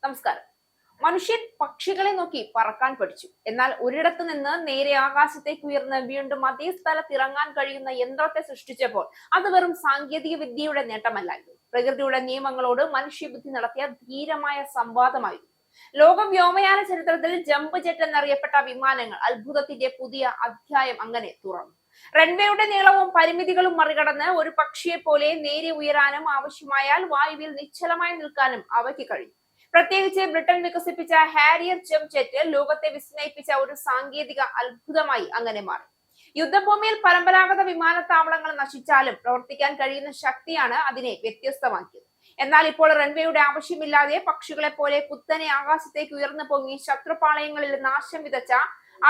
നമസ്കാരം. മനുഷ്യൻ പക്ഷികളെ നോക്കി പറക്കാൻ പഠിച്ചു. എന്നാൽ ഒരിടത്ത് നിന്ന് നേരെ ആകാശത്തേക്ക് ഉയർന്ന് വീണ്ടും അതേ സ്ഥലത്ത് ഇറങ്ങാൻ കഴിയുന്ന യന്ത്രത്തെ സൃഷ്ടിച്ചപ്പോൾ അത് വെറും സാങ്കേതിക വിദ്യയുടെ നേട്ടമല്ലായിരുന്നു. പ്രകൃതിയുടെ നിയമങ്ങളോട് മനുഷ്യബുദ്ധി നടത്തിയ ധീരമായ സംവാദമായിരുന്നു. ലോക വ്യോമയാന ചരിത്രത്തിൽ ജംബ് ജെറ്റ് എന്നറിയപ്പെട്ട വിമാനങ്ങൾ അത്ഭുതത്തിന്റെ പുതിയ അധ്യായം അങ്ങനെ തുറന്നു. റൺവേയുടെ നീളവും പരിമിതികളും മറികടന്ന് ഒരു പക്ഷിയെ പോലെ നേരെ ഉയരാനും ആവശ്യമായാൽ വായുവിൽ നിശ്ചലമായി നിൽക്കാനും അവയ്ക്ക് കഴിഞ്ഞു. പ്രത്യേകിച്ച് ബ്രിട്ടൻ വികസിപ്പിച്ച ഹാരിയർ ജംബ് ജെറ്റ് ലോകത്തെ വിസ്മയിപ്പിച്ച ഒരു സാങ്കേതിക അത്ഭുതമായി അങ്ങനെ മാറി. യുദ്ധഭൂമിയിൽ പരമ്പരാഗത വിമാനത്താവളങ്ങൾ നശിച്ചാലും പ്രവർത്തിക്കാൻ കഴിയുന്ന ശക്തിയാണ് അതിനെ വ്യത്യസ്തമാക്കിയത്. എന്നാൽ ഇപ്പോൾ റൺവേയുടെ ആവശ്യമില്ലാതെ പക്ഷികളെ പോലെ കുത്തനെ ആകാശത്തേക്ക് ഉയർന്നു പൊങ്ങി ശത്രുപാളയങ്ങളിൽ നാശം വിതച്ച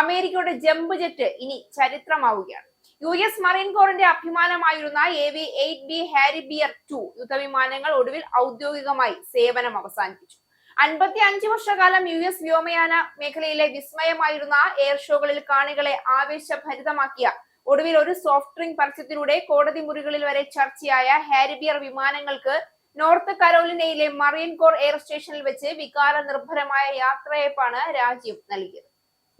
അമേരിക്കയുടെ ജംബ് ജെറ്റ് ഇനി ചരിത്രമാവുകയാണ്. US മറൈൻ കോറിന്റെ അഭിമാനമായിരുന്ന AV-8B ഹാരിബിയർ 2 യുദ്ധവിമാനങ്ങൾ ഒടുവിൽ ഔദ്യോഗികമായി സേവനം അവസാനിപ്പിച്ചു. 55 വർഷക്കാലം US വ്യോമയാന മേഖലയിലെ വിസ്മയമായിരുന്ന എയർ ഷോകളിൽ കാണികളെ ആവേശഭരിതമാക്കിയ ഒടുവിൽ ഒരു സോഫ്റ്റ് ഡ്രിങ്ക് പരസ്യത്തിലൂടെ കോടതി മുറികളിൽ വരെ ചർച്ചയായ ഹാരിബിയർ വിമാനങ്ങൾക്ക് നോർത്ത് കരോലിനയിലെ മറൈൻ കോർ എയർ സ്റ്റേഷനിൽ വെച്ച് വികാര നിർഭരമായ യാത്രയയപ്പാണ് രാജ്യം നൽകിയത്.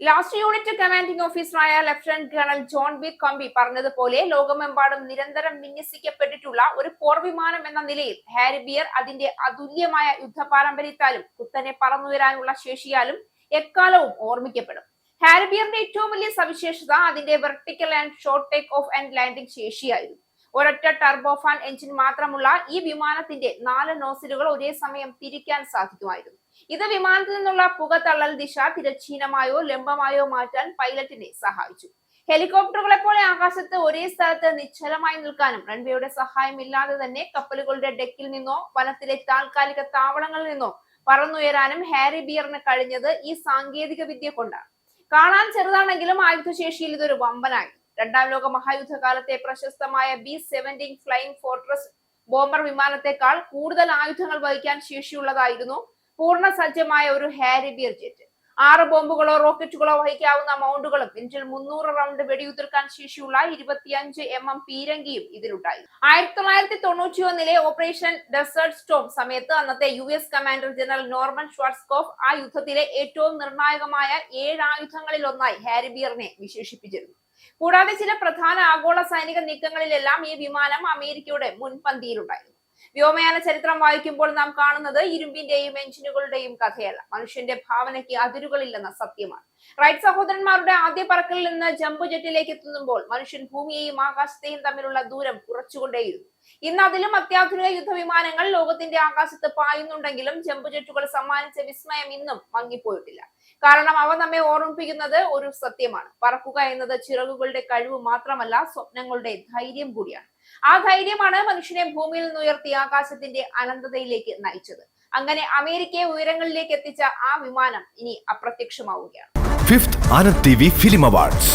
ലാസ്റ്റ് യൂണിറ്റ് കമാൻഡിംഗ് ഓഫീസറായ ലഫ്റ്റനന്റ് കേണൽ ജോൺ ബി കമ്പി പറഞ്ഞതുപോലെ ലോകമെമ്പാടും നിരന്തരം വിന്യസിക്കപ്പെട്ടിട്ടുള്ള ഒരു പോർവിമാനം എന്ന നിലയിൽ ഹാരിബിയർ അതിന്റെ അതുല്യമായ യുദ്ധ പാരമ്പര്യത്താലും കുത്തനെ പറന്നുയരാനുള്ള ശേഷിയാലും എക്കാലവും ഓർമ്മിക്കപ്പെടും. ഹാരിബിയറിന്റെ ഏറ്റവും വലിയ സവിശേഷത അതിന്റെ vertical and short take off and landing ശേഷിയായിരുന്നു. ഒരൊറ്റ ടർബോഫാൻ എഞ്ചിൻ മാത്രമുള്ള ഈ വിമാനത്തിന്റെ 4 നോസിലുകൾ ഒരേ സമയം തിരിക്കാൻ സാധിക്കുമായിരുന്നു. ഇത് വിമാനത്തിൽ നിന്നുള്ള പുക തള്ളൽ ദിശ തിരശ്ചീനമായോ ലംബമായോ മാറ്റാൻ പൈലറ്റിനെ സഹായിച്ചു. ഹെലികോപ്റ്ററുകളെ പോലെ ആകാശത്ത് ഒരേ സ്ഥലത്ത് നിശ്ചലമായി നിൽക്കാനും റൺവേയുടെ സഹായമില്ലാതെ തന്നെ കപ്പലുകളുടെ ഡെക്കിൽ നിന്നോ വനത്തിലെ താൽക്കാലിക താവളങ്ങളിൽ നിന്നോ പറന്നുയരാനും ഹാരിബിയറിന് കഴിഞ്ഞത് ഈ സാങ്കേതിക വിദ്യ കൊണ്ടാണ്. കാണാൻ ചെറുതാണെങ്കിലും ആയുധശേഷിയിൽ ഇതൊരു വമ്പനായി. രണ്ടാം ലോക മഹായുദ്ധകാലത്തെ പ്രശസ്തമായ B-17 ഫ്ലൈയിങ് ഫോർട്രസ് ബോംബർ വിമാനത്തെക്കാൾ കൂടുതൽ ആയുധങ്ങൾ വഹിക്കാൻ ശേഷിയുള്ളതായിരുന്നു പൂർണ്ണ സജ്ജമായ ഒരു ഹാരിബിയർ ജെറ്റ്. 6 ബോംബുകളോ റോക്കറ്റുകളോ വഹിക്കാവുന്ന മൗണ്ടുകളും മിനിറ്റിൽ 300 റൗണ്ട് വെടിയുതിർക്കാൻ ശേഷിയുള്ള 25 mm പീരങ്കിയും ഇതിലുണ്ടായി. 1991 ഓപ്പറേഷൻ ഡെസേർട്ട് സ്റ്റോം സമയത്ത് അന്നത്തെ US കമാൻഡർ ജനറൽ നോർമൻ ഷ്വാർട്സ്കോഫ് ആ യുദ്ധത്തിലെ ഏറ്റവും നിർണായകമായ 7 ആയുധങ്ങളിൽ ഒന്നായി ഹാരിബിയറിനെ വിശേഷിപ്പിച്ചിരുന്നു. കൂടാതെ ചില പ്രധാന ആഗോള സൈനിക നീക്കങ്ങളിലെല്ലാം ഈ വിമാനം അമേരിക്കയുടെ മുൻപന്തിയിലുണ്ടായിരുന്നു. വ്യോമയാന ചരിത്രം വായിക്കുമ്പോൾ നാം കാണുന്നത് ഇരുമ്പിന്റെയും എഞ്ചിനുകളുടെയും കഥയല്ല, മനുഷ്യന്റെ ഭാവനയ്ക്ക് അതിരുകളില്ലെന്ന സത്യമാണ്. റൈറ്റ് സഹോദരന്മാരുടെ ആദ്യ പറക്കലിൽ നിന്ന് ജംബ് ജെറ്റിലേക്ക് എത്തുമ്പോൾ മനുഷ്യൻ ഭൂമിയെയും ആകാശത്തെയും തമ്മിലുള്ള ദൂരം കുറച്ചുകൊണ്ടേയിരുന്നു. ഇന്ന് അതിലും അത്യാധുനിക യുദ്ധവിമാനങ്ങൾ ലോകത്തിന്റെ ആകാശത്ത് പായുന്നുണ്ടെങ്കിലും ജംബ് ജെറ്റുകൾ സമ്മാനിച്ച വിസ്മയം ഇന്നും മങ്ങിപ്പോയിട്ടില്ല. കാരണം അവ നമ്മെ ഓർമ്മിപ്പിക്കുന്നത് ഒരു സത്യമാണ്: പറക്കുക എന്നത് ചിറകുകളുടെ കഴിവ് മാത്രമല്ല, സ്വപ്നങ്ങളുടെ ധൈര്യം കൂടിയാണ്. ആ ധൈര്യമാണ് മനുഷ്യനെ ഭൂമിയിൽ നിന്ന് ഉയർത്തി ആകാശത്തിന്റെ അനന്തതയിലേക്ക് നയിച്ചത്. അങ്ങനെ അമേരിക്കയെ ഉയരങ്ങളിലേക്ക് എത്തിച്ച ആ വിമാനം ഇനി അപ്രത്യക്ഷമാവുകയാണ്. 5th Anand TV film awards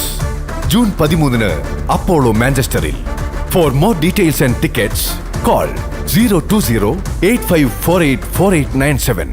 June 13 Apollo മാഞ്ചസ്റ്ററിൽ. For more details and tickets, call 020-8548-4897.